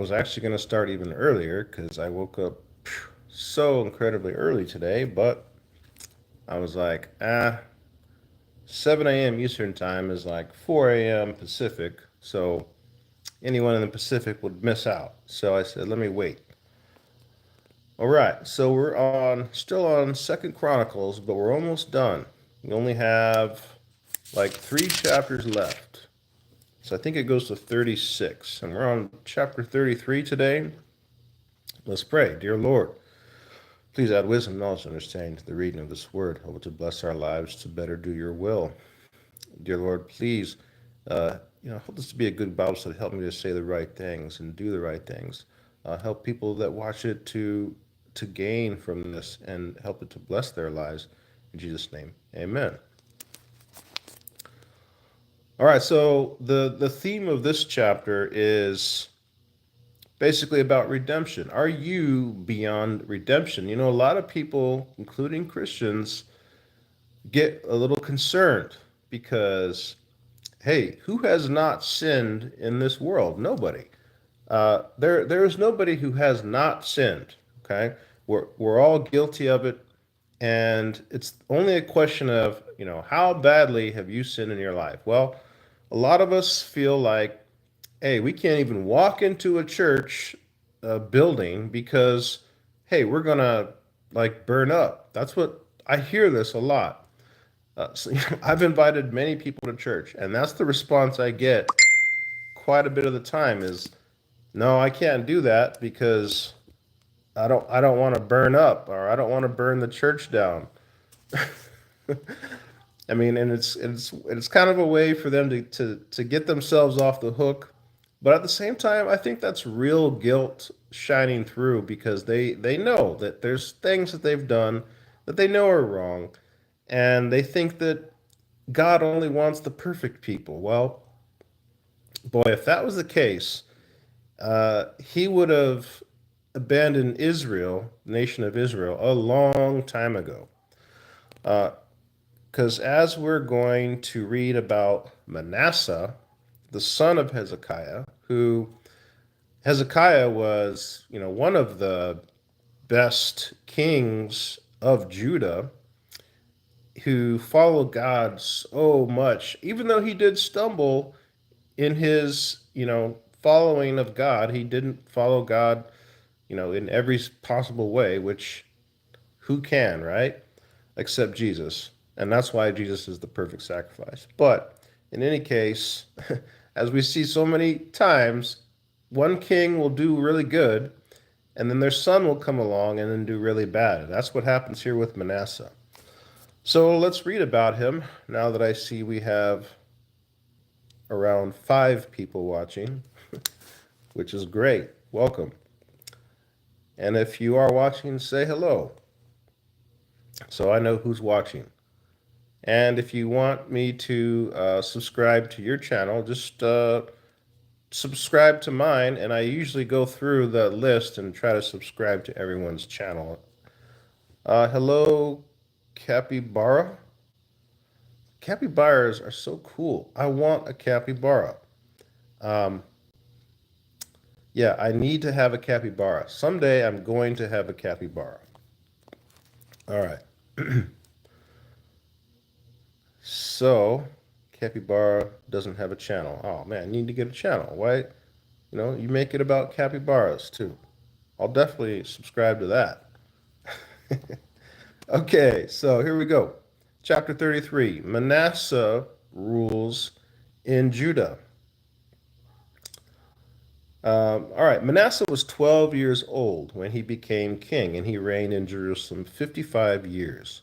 was actually going to start even earlier because I woke up so incredibly early today, but I was like, 7 a.m. Eastern time is like 4 a.m. Pacific, so anyone in the Pacific would miss out. So I said, let me wait. All right, so we're still on Second Chronicles, but we're almost done. We only have like 3 chapters left. So I think it goes to 36, and we're on chapter 33 today. Let's pray. Dear Lord, please add wisdom, knowledge, and understanding to the reading of this word. Help it to bless our lives to better do your will. Dear Lord, please, help this to be a good Bible study. Help me to say the right things and do the right things. Help people that watch it to gain from this and help it to bless their lives. In Jesus' name, amen. All right, so the theme of this chapter is basically about redemption. Are you beyond redemption? You know, a lot of people, including Christians, get a little concerned because, hey, who has not sinned in this world? Nobody. There is nobody who has not sinned. Okay, we're all guilty of it, and it's only a question of how badly have you sinned in your life? Well, a lot of us feel like, hey, we can't even walk into a church building because, hey, we're gonna like burn up. That's what I hear this a lot. I've invited many people to church, and that's the response I get quite a bit of the time is, no, I can't do that because I don't want to burn up or I don't want to burn the church down. I mean, and it's kind of a way for them to get themselves off the hook, but at the same time, I think that's real guilt shining through because they know that there's things that they've done that they know are wrong, and they think that God only wants the perfect people. Well, boy, if that was the case, He would have abandoned Israel, the nation of Israel, a long time ago. Because as we're going to read about Manasseh, the son of Hezekiah, who Hezekiah was, one of the best kings of Judah, who followed God so much, even though he did stumble in his, following of God, he didn't follow God, in every possible way, which who can, right? Except Jesus. And that's why Jesus is the perfect sacrifice. But in any case, as we see so many times, one king will do really good, and then their son will come along and then do really bad. And that's what happens here with Manasseh. So let's read about him now that I see we have around 5 people watching, which is great. Welcome. And if you are watching, say hello so I know who's watching. And if you want me to subscribe to your channel, just subscribe to mine. And I usually go through the list and try to subscribe to everyone's channel. Hello, capybara. Capybaras are so cool. I want a capybara. Um, yeah, I need to have a capybara. Someday I'm going to have a capybara. All right. So, capybara doesn't have a channel. Oh man, I need to get a channel. Why? You make it about capybaras too. I'll definitely subscribe to that. Okay, so here we go. Chapter 33. Manasseh rules in Judah. All right, Manasseh was 12 years old when he became king, and he reigned in Jerusalem 55 years.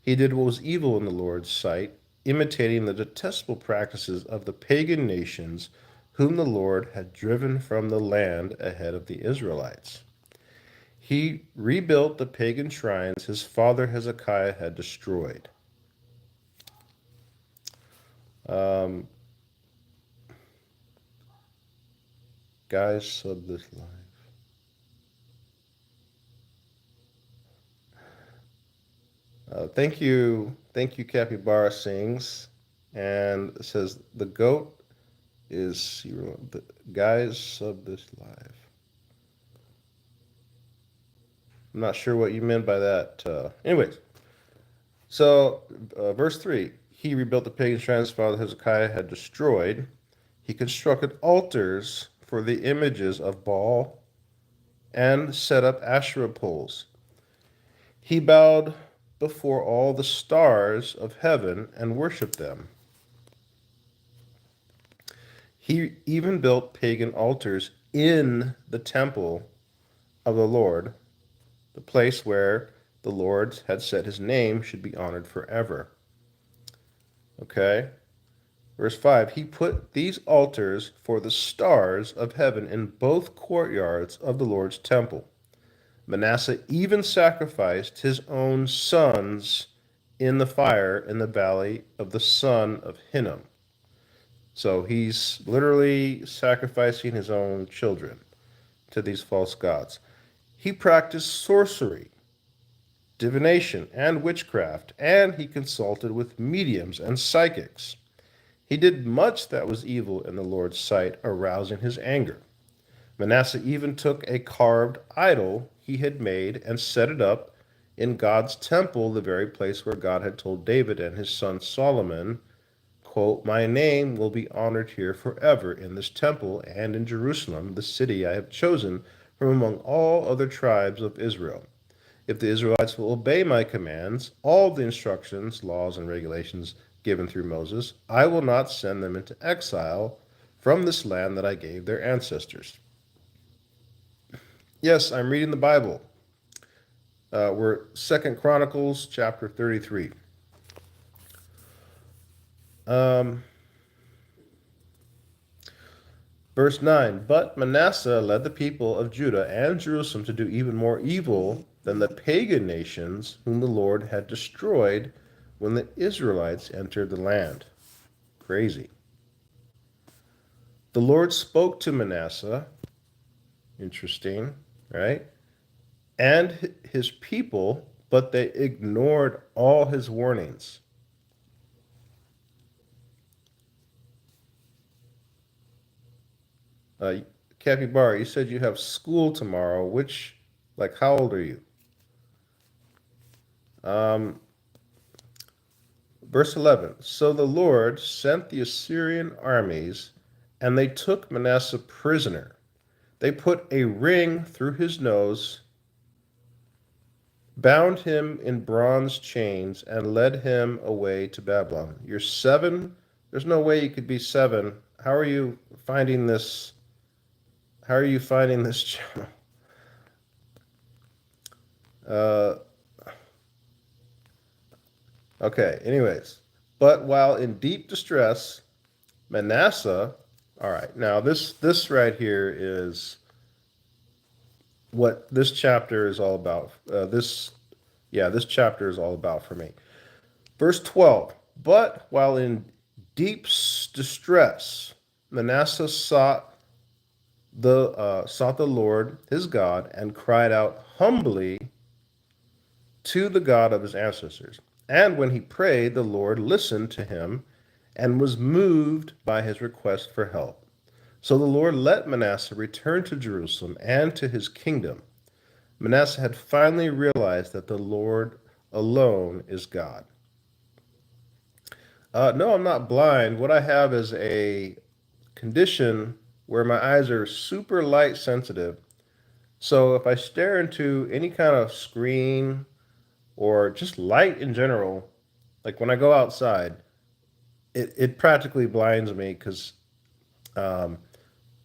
He did what was evil in the Lord's sight, imitating the detestable practices of the pagan nations whom the Lord had driven from the land ahead of the Israelites. He rebuilt the pagan shrines his father Hezekiah had destroyed. Um, guys, sub this live. Thank you, Capybara Sings, and it says the goat is the guys sub this live. I'm not sure what you meant by that. Anyways, so verse 3, he rebuilt the pagan shrines his father Hezekiah had destroyed. He constructed altars for the images of Baal and set up Asherah poles. He bowed before all the stars of heaven and worshiped them. He even built pagan altars in the temple of the Lord, the place where the Lord had said his name should be honored forever. Okay? Verse 5, he put these altars for the stars of heaven in both courtyards of the Lord's temple. Manasseh even sacrificed his own sons in the fire in the valley of the son of Hinnom. So he's literally sacrificing his own children to these false gods. He practiced sorcery, divination, and witchcraft, and he consulted with mediums and psychics. He did much that was evil in the Lord's sight, arousing his anger. Manasseh even took a carved idol he had made and set it up in God's temple, the very place where God had told David and his son Solomon, quote, "My name will be honored here forever in this temple and in Jerusalem, the city I have chosen from among all other tribes of Israel. If the Israelites will obey my commands, all the instructions, laws, and regulations given through Moses, I will not send them into exile from this land that I gave their ancestors." Yes, I'm reading the Bible. We're 2 Chronicles chapter 33. Verse 9, but Manasseh led the people of Judah and Jerusalem to do even more evil than the pagan nations whom the Lord had destroyed when the Israelites entered the land. Crazy. The Lord spoke to Manasseh, interesting, right? And his people, but they ignored all his warnings. Capybara, you said you have school tomorrow. How old are you? Verse 11, so the Lord sent the Assyrian armies, and they took Manasseh prisoner. They put a ring through his nose, bound him in bronze chains, and led him away to Babylon. You're 7? There's no way you could be 7. How are you finding this? How are you finding this channel? Okay, anyways. But while in deep distress, Manasseh, all right, now this right here is what this chapter is all about. This chapter is all about for me. Verse 12, but while in deep distress, Manasseh sought the Lord his God and cried out humbly to the God of his ancestors. And when he prayed, the Lord listened to him and was moved by his request for help. So the Lord let Manasseh return to Jerusalem and to his kingdom. Manasseh had finally realized that the Lord alone is God. No, I'm not blind. What I have is a condition where my eyes are super light sensitive. So if I stare into any kind of screen or just light in general, like when I go outside, it practically blinds me because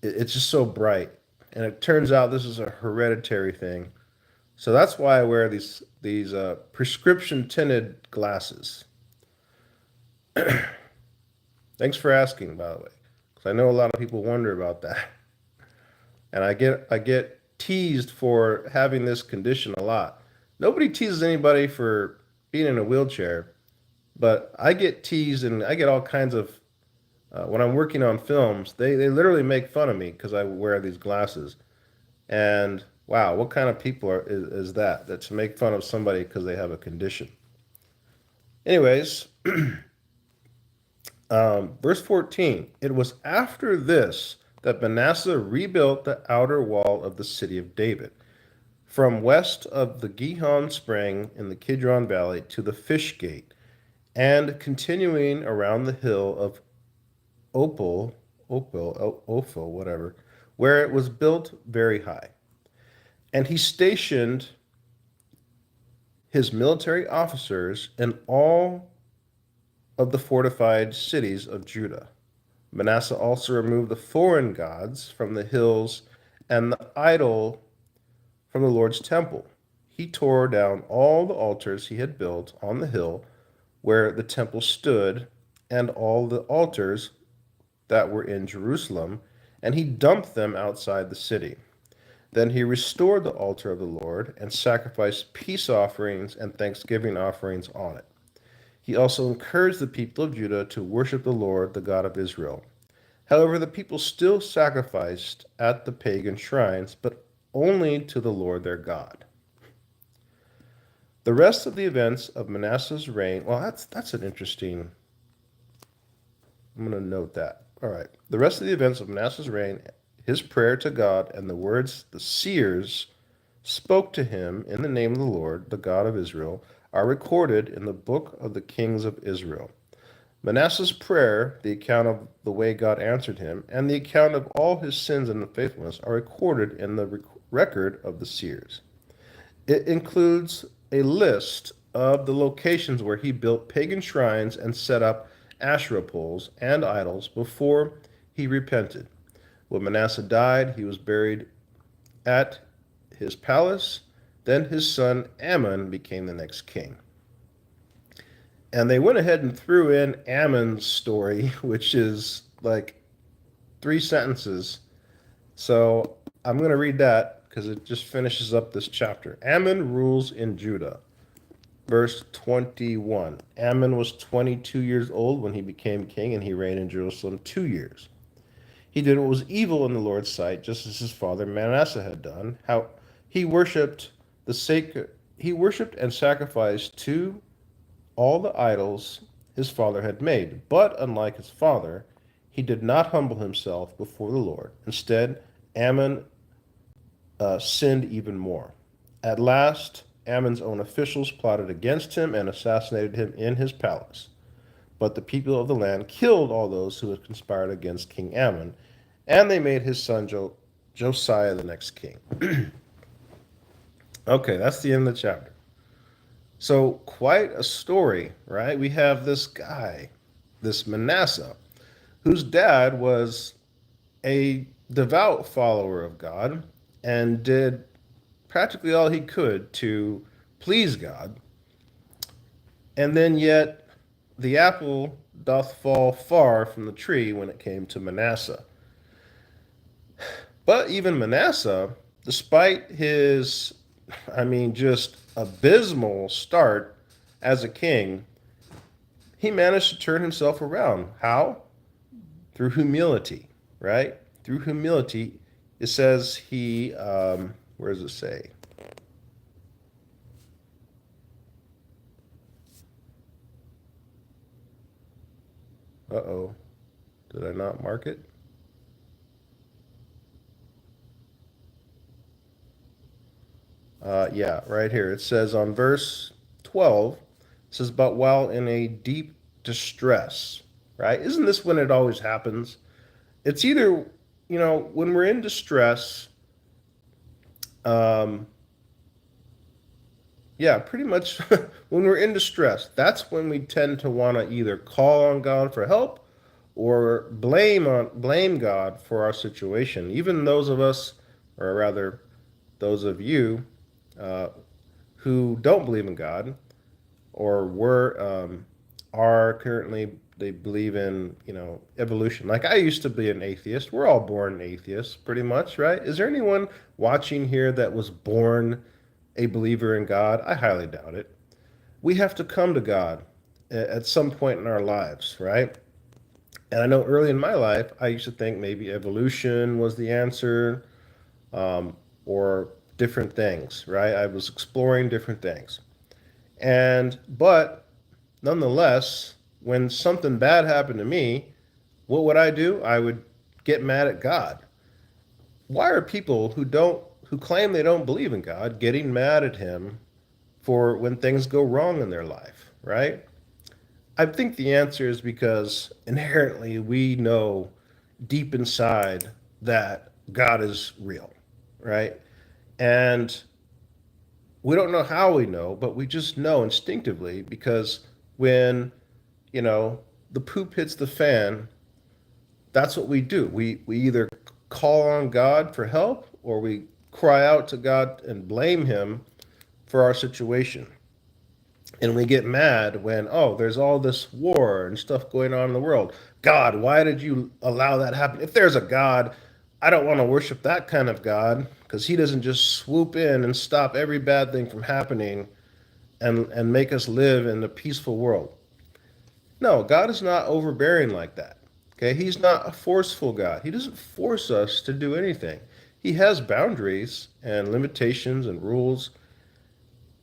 it's just so bright. And it turns out this is a hereditary thing. So that's why I wear these prescription tinted glasses. Thanks for asking, by the way, because I know a lot of people wonder about that. And I get teased for having this condition a lot. Nobody teases anybody for being in a wheelchair, but I get teased and I get all kinds of when I'm working on films, they literally make fun of me because I wear these glasses. And wow, what kind of people is that to make fun of somebody because they have a condition? Anyways, verse 14, it was after this that Manasseh rebuilt the outer wall of the city of David. from west of the Gihon Spring in the Kidron Valley to the Fish Gate, and continuing around the hill of Ophel, whatever, where it was built very high. And he stationed his military officers in all of the fortified cities of Judah. Manasseh also removed the foreign gods from the hills and the idol from the Lord's temple. He tore down all the altars he had built on the hill where the temple stood and all the altars that were in Jerusalem, and he dumped them outside the city. Then he restored the altar of the Lord and sacrificed peace offerings and thanksgiving offerings on it. He also encouraged the people of Judah to worship the Lord, the God of Israel. However, the people still sacrificed at the pagan shrines, but only to the Lord their God. The rest of the events of Manasseh's reign, well, that's an interesting, I'm going to note that. All right. The rest of the events of Manasseh's reign, his prayer to God, and the words the seers spoke to him in the name of the Lord, the God of Israel, are recorded in the book of the kings of Israel. Manasseh's prayer, the account of the way God answered him, and the account of all his sins and unfaithfulness are recorded in the record of the seers. It includes a list of the locations where he built pagan shrines and set up Asherah poles and idols before he repented. When Manasseh died, he was buried at his palace. Then his son Amon became the next king. And they went ahead and threw in Ammon's story, which is like 3 sentences. So I'm going to read that because it just finishes up this chapter. Ammon rules in Judah. Verse 21. Ammon was 22 years old when he became king, and he reigned in Jerusalem 2 years. He did what was evil in the Lord's sight, just as his father Manasseh had done. How he worshipped he worshipped and sacrificed to all the idols his father had made. But unlike his father, he did not humble himself before the Lord. Instead, Ammon sinned even more. At last, Ammon's own officials plotted against him and assassinated him in his palace. But the people of the land killed all those who had conspired against King Ammon, and they made his son Josiah the next king. Okay, that's the end of the chapter. So, quite a story, right? We have this guy, this Manasseh, whose dad was a devout follower of God and did practically all he could to please God. And then yet the apple doth fall far from the tree when it came to Manasseh. But even Manasseh, despite his, just abysmal start as a king, he managed to turn himself around. How? Through humility, right? Through humility. It says he, where does it say? Uh-oh. Did I not mark it? Yeah, right here. It says on verse 12, it says, but while in a deep distress, right? Isn't this when it always happens? It's either, when we're in distress, yeah, pretty much when we're in distress, that's when we tend to want to either call on God for help or blame God for our situation. Even those of us, or rather those of you, uh, who don't believe in God or are currently, they believe in evolution. Like I used to be an atheist. We're all born atheists, pretty much, right? Is there anyone watching here that was born a believer in God? I highly doubt it. We have to come to God at some point in our lives, right? And I know early in my life, I used to think maybe evolution was the answer, or different things, right? I was exploring different things. But nonetheless, when something bad happened to me, what would I do? I would get mad at God. Why are people who who claim they don't believe in God getting mad at him for when things go wrong in their life, right? I think the answer is because inherently we know deep inside that God is real, right? And we don't know how we know, but we just know instinctively because when, you know, the poop hits the fan, that's what we do. We either call on God for help or we cry out to God and blame him for our situation. And we get mad when, oh, there's all this war and stuff going on in the world. God, why did you allow that to happen? If there's a God, I don't want to worship that kind of God because he doesn't just swoop in and stop every bad thing from happening and make us live in a peaceful world. No, God is not overbearing like that. Okay, he's not a forceful God. He doesn't force us to do anything. He has boundaries and limitations and rules,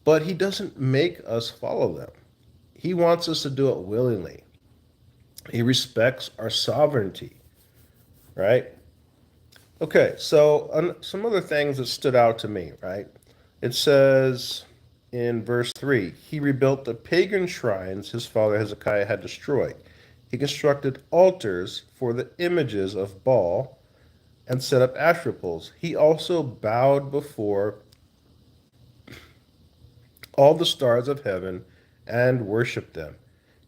but he doesn't make us follow them. He wants us to do it willingly. He respects our sovereignty, right? Okay, so some other things that stood out to me, right? It says in verse 3, he rebuilt the pagan shrines his father Hezekiah had destroyed. He constructed altars for the images of Baal and set up Asherah poles. He also bowed before all the stars of heaven and worshiped them.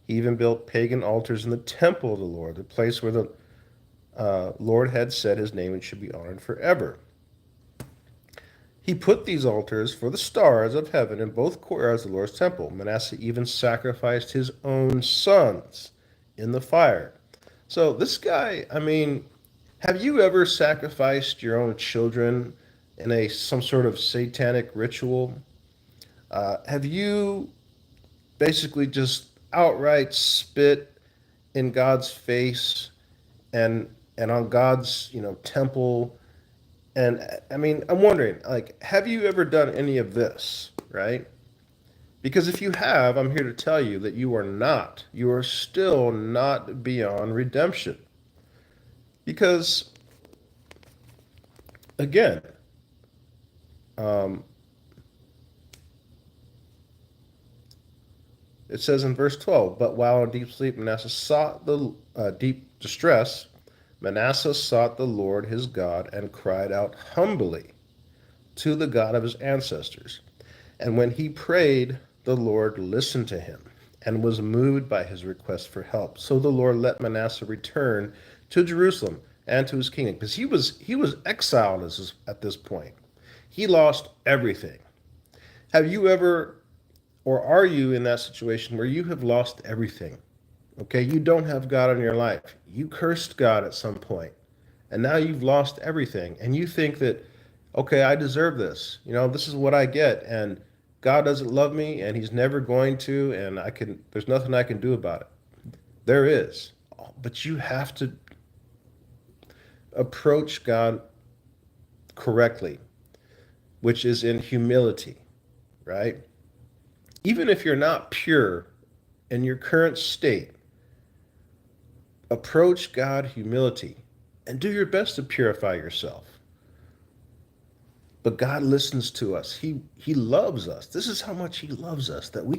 He even built pagan altars in the temple of the Lord, the place where the Lord had said his name should be honored forever. He put these altars for the stars of heaven in both courtyards of the Lord's temple. Manasseh even sacrificed his own sons in the fire. So this guy, I mean, have you ever sacrificed your own children in a some sort of satanic ritual? Have you basically just outright spit in God's face and on God's, temple? And I mean, I'm wondering, like, have you ever done any of this, right? Because if you have, I'm here to tell you that you are still not beyond redemption. Because again, um, it says in verse 12, but while in deep sleep, Manasseh sought the deep distress, Manasseh sought the Lord his God and cried out humbly to the God of his ancestors. And when he prayed, the Lord listened to him and was moved by his request for help. So the Lord let Manasseh return to Jerusalem and to his kingdom, because he was exiled at this point. He lost everything. Have you ever, or are you in that situation where you have lost everything? Okay, you don't have God in your life. You cursed God at some point, and now you've lost everything, and you think that, okay, I deserve this. This is what I get, and God doesn't love me, and He's never going to, and there's nothing I can do about it. There is, but you have to approach God correctly, which is in humility, right? Even if you're not pure in your current state, approach God humility and do your best to purify yourself. But God listens to us. He loves us. This is how much he loves us, that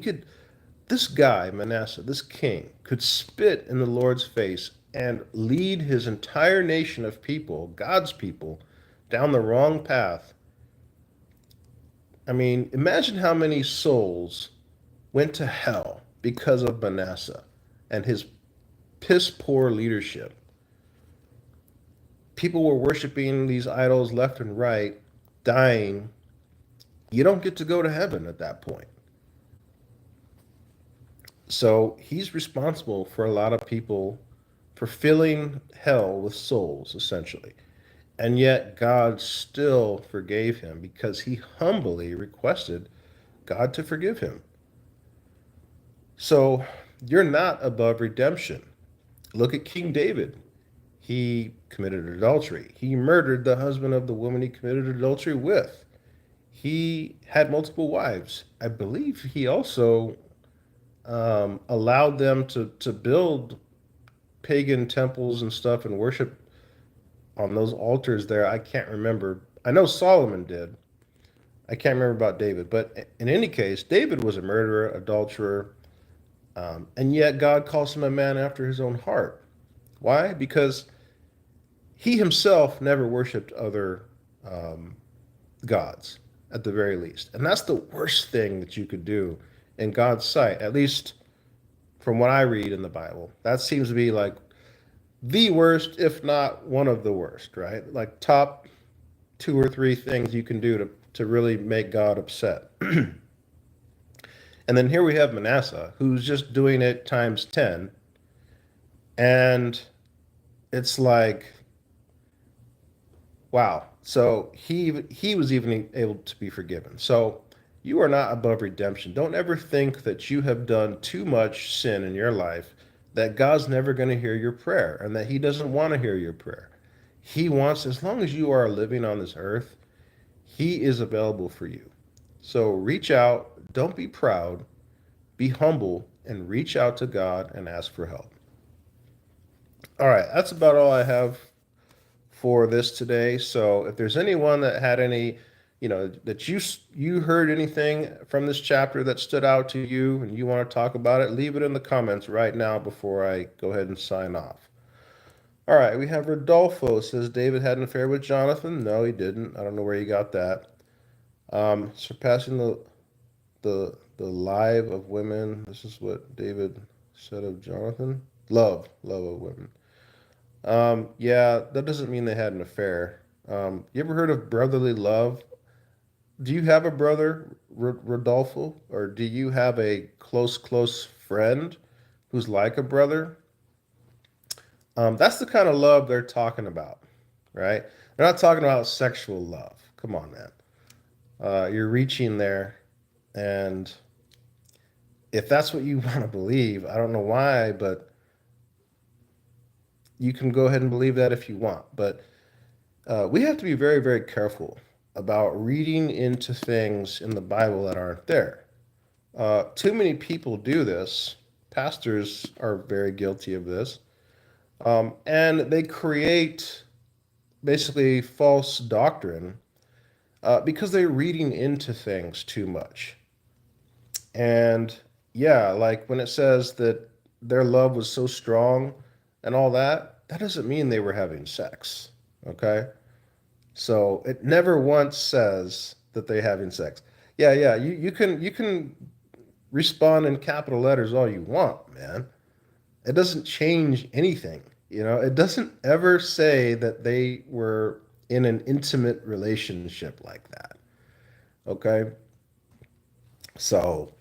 this guy, Manasseh, this king, could spit in the Lord's face and lead his entire nation of people, God's people, down the wrong path. I mean, imagine how many souls went to hell because of Manasseh and his piss poor leadership. People were worshiping these idols left and right, dying. You don't get to go to heaven at that point. So he's responsible for a lot of people for filling hell with souls, essentially. And yet God still forgave him because he humbly requested God to forgive him. So you're not above redemption. Look at King David. He committed adultery. He murdered the husband of the woman he committed adultery with. He had multiple wives. I believe he also allowed them to build pagan temples and stuff and worship on those altars there. I can't remember. I know Solomon did. I can't remember about David, but in any case, David was a murderer, adulterer, and yet God calls him a man after his own heart. Why? Because he himself never worshipped other um, gods, at the very least. And that's the worst thing that you could do in God's sight, at least from what I read in the Bible. That seems to be like the worst, if not one of the worst, right? Like top two or three things you can do to really make God upset. And then here we have Manasseh, who's just doing it times 10. And it's like, wow. So he was even able to be forgiven. So you are not above redemption. Don't ever think that you have done too much sin in your life, that God's never going to hear your prayer and that he doesn't want to hear your prayer. He wants, as long as you are living on this earth, he is available for you. So reach out, don't be proud, be humble, and reach out to God and ask for help. All right, that's about all I have for this today. So if there's anyone that had any, that you heard anything from this chapter that stood out to you and you want to talk about it, leave it in the comments right now before I go ahead and sign off. All right, we have Rodolfo says David had an affair with Jonathan. No, he didn't. I don't know where you got that. Surpassing the live of women. This is what David said of Jonathan. Love of women. Yeah, that doesn't mean they had an affair. You ever heard of brotherly love? Do you have a brother, Rodolfo, or do you have a close friend who's like a brother? That's the kind of love they're talking about, right? They're not talking about sexual love. Come on, man. You're reaching there, and if that's what you want to believe, I don't know why, but you can go ahead and believe that if you want. But we have to be very, very careful about reading into things in the Bible that aren't there. Too many people do this. Pastors are very guilty of this. And they create basically false doctrine because they're reading into things too much. And yeah, like when it says that their love was so strong and all that, that doesn't mean they were having sex. Okay? So it never once says that they're having sex. Yeah, you can respond in capital letters all you want, man. It doesn't change anything. It doesn't ever say that they were in an intimate relationship like that. Okay? So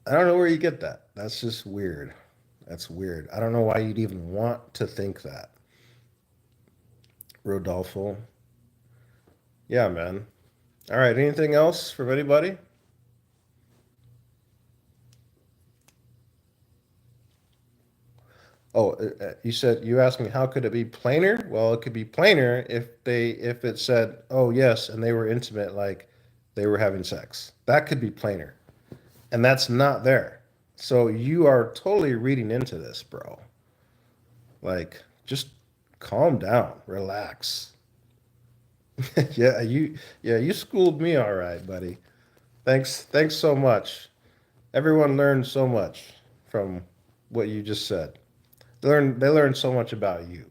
I don't know where you get that. That's just weird. That's weird. I don't know why you'd even want to think that. Rodolfo. Yeah, man. All right. Anything else from anybody? Oh, you asked me how could it be plainer? Well, it could be plainer if it said, "Oh, yes," and they were intimate like they were having sex. That could be plainer. And that's not there. So you are totally reading into this, bro. Like just calm down, relax. You schooled me all right, buddy. Thanks so much. Everyone learned so much from what you just said. They learned so much about you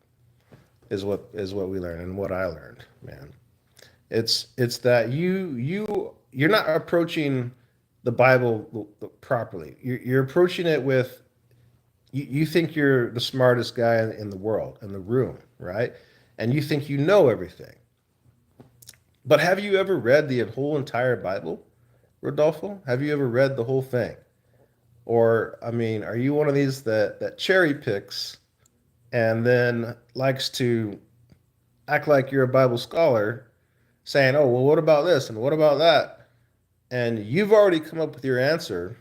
is what we learned and what I learned, man. It's that you're not approaching the Bible properly. You're approaching it with you think you're the smartest guy in the world in the room, right? And you think you know everything. But have you ever read the whole entire Bible, Rodolfo? Have you ever read the whole thing? Or I mean, are you one of these that cherry picks and then likes to act like you're a Bible scholar, saying, "Oh, well, what about this and what about that?" And you've already come up with your answer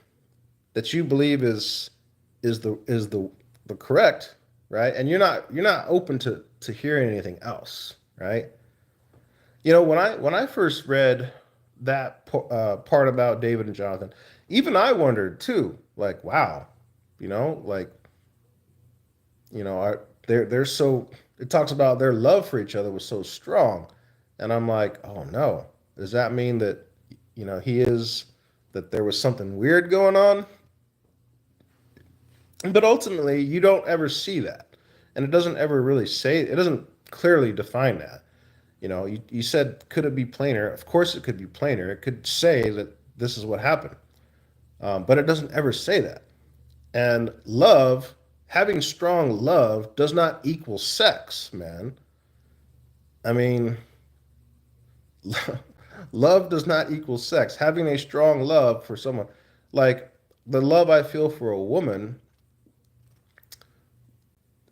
that you believe is the correct, right? And you're not open to hearing anything else, right? When I first read that part about David and Jonathan, even I wondered too, like, wow, like, they're it talks about their love for each other was so strong. And I'm like, oh no, does that mean that, that there was something weird going on? But ultimately, you don't ever see that. And it doesn't ever really say, it doesn't clearly define that. You said, could it be plainer? Of course, it could be plainer. It could say that this is what happened. But it doesn't ever say that. And love, having strong love, does not equal sex, man. I mean, love does not equal sex. Having a strong love for someone, like the love I feel for a woman,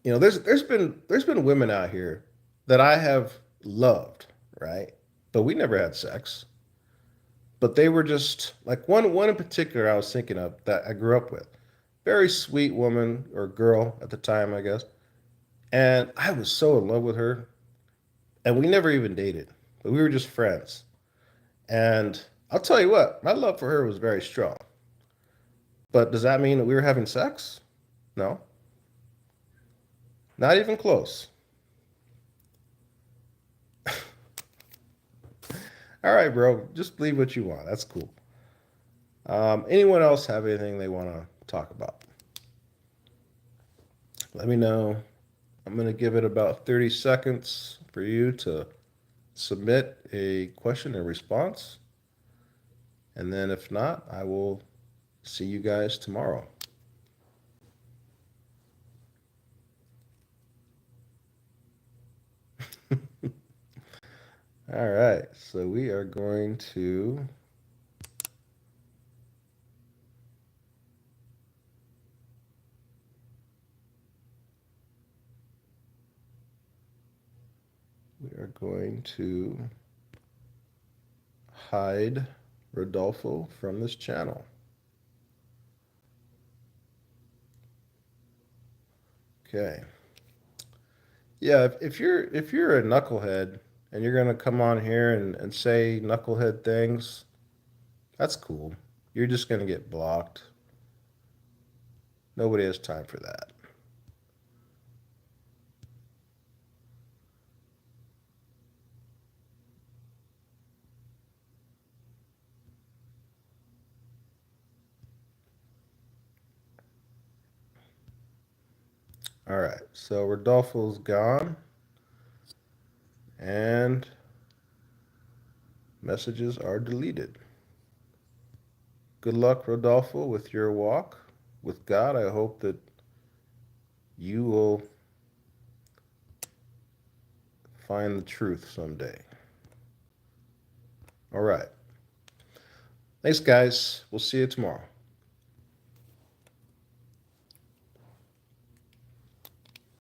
there's been women out here that I have loved, right? But we never had sex. But they were just like one in particular I was thinking of that I grew up with. Very sweet woman or girl at the time, I guess. And I was so in love with her. And we never even dated, but we were just friends. And I'll tell you what, my love for her was very strong. But does that mean that we were having sex? No, not even close. All right, bro, just believe what you want. That's cool. Anyone else have anything they want to talk about? Let me know. I'm going to give it about 30 seconds for you to submit a question and response. And then if not, I will see you guys tomorrow. All right, so we are going to hide Rodolfo from this channel. Okay. Yeah, if you're a knucklehead and you're gonna come on here and say knucklehead things, that's cool. You're just gonna get blocked. Nobody has time for that. All right, so Rodolfo's gone and messages are deleted. Good luck, Rodolfo, with your walk with God. I hope that you will find the truth someday. All right. Thanks, guys. We'll see you tomorrow.